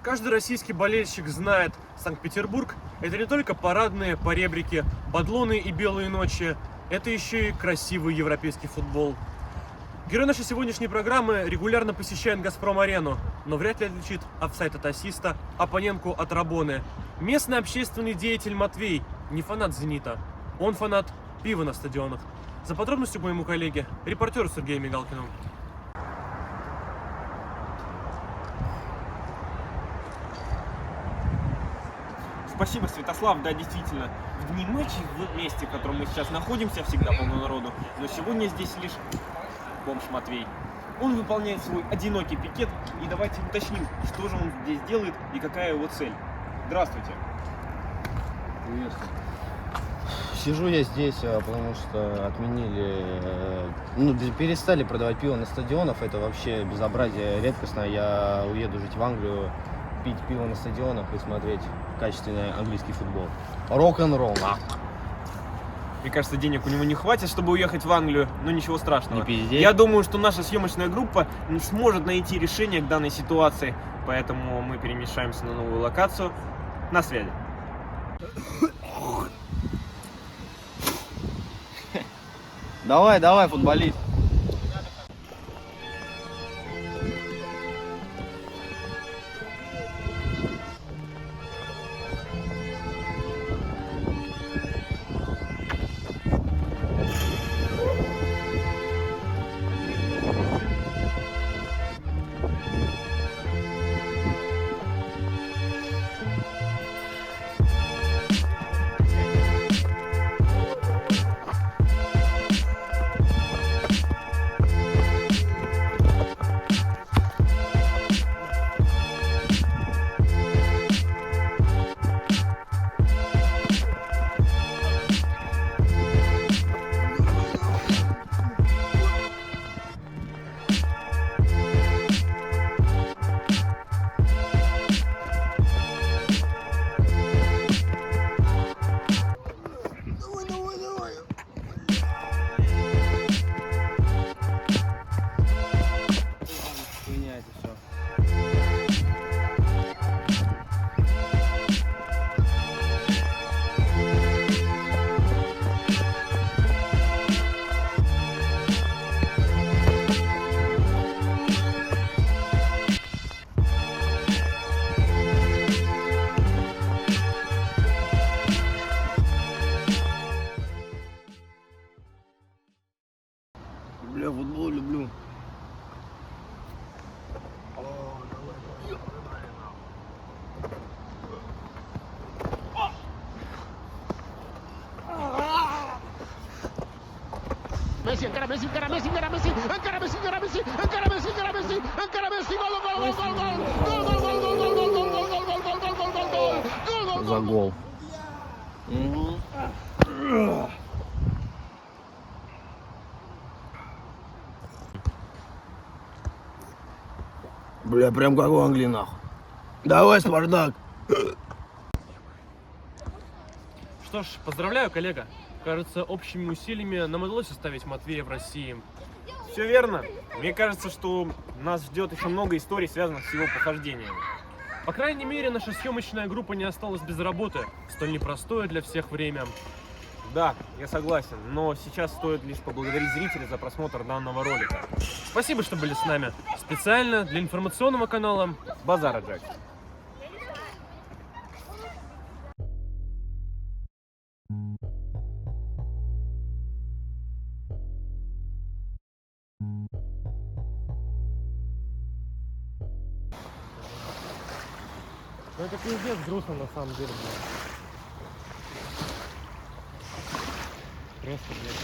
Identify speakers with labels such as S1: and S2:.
S1: Каждый российский болельщик знает, Санкт-Петербург – это не только парадные поребрики, бадлоны и белые ночи, это еще и красивый европейский футбол. Герой нашей сегодняшней программы регулярно посещает «Газпром-арену», но вряд ли отличит офсайд от ассиста, оппонентку от Рабоны. Местный общественный деятель Матвей не фанат «Зенита», он фанат пива на стадионах. За подробностью к моему коллеге, репортеру Сергею Мигалкину.
S2: Спасибо, Святослав. Да, действительно, в дни ночи, в месте, в котором мы сейчас находимся, всегда полно народу. Но сегодня здесь лишь бомж Матвей. Он выполняет свой одинокий пикет. И давайте уточним, что же он здесь делает и какая его цель. Здравствуйте.
S3: Приветствую. Сижу я здесь, потому что отменили, перестали продавать пиво на стадионах. Это вообще безобразие редкостно. Я уеду жить в Англию, пить пиво на стадионах и смотреть качественный английский футбол. Рок-н-ролл.
S2: Мне кажется, денег у него не хватит, чтобы уехать в Англию, но ничего страшного.
S3: Не пиздеть.
S2: Я думаю, что наша съемочная группа не сможет найти решение к данной ситуации, поэтому мы перемещаемся на новую локацию. На связи.
S3: Давай, футболист. Бля, футбол люблю.
S4: Messi, encara Messi, encara Messi, encara Messi, encara Messi, encara Messi, encara Messi, encara Messi, encara Messi, gol, gol, gol, gol, gol, gol, gol, gol, gol, gol, gol, gol, gol, gol, gol, gol, gol, gol, gol,
S3: За гол. Бля, прям как в Англии, нахуй. Давай, Спартак.
S1: Что ж, поздравляю, коллега. Кажется, общими усилиями нам удалось оставить Матвея в России.
S2: Все верно. Мне кажется, что нас ждет еще много историй, связанных с его похождениями.
S1: По крайней мере, наша съемочная группа не осталась без работы в столь непростое для всех время.
S2: Да, я согласен, но сейчас стоит лишь поблагодарить зрителей за просмотр данного ролика.
S1: Спасибо, что были с нами. Специально для информационного канала
S2: Базара Джек.
S1: Ну это пиздец грустно на самом деле, блядь. Просто, блядь,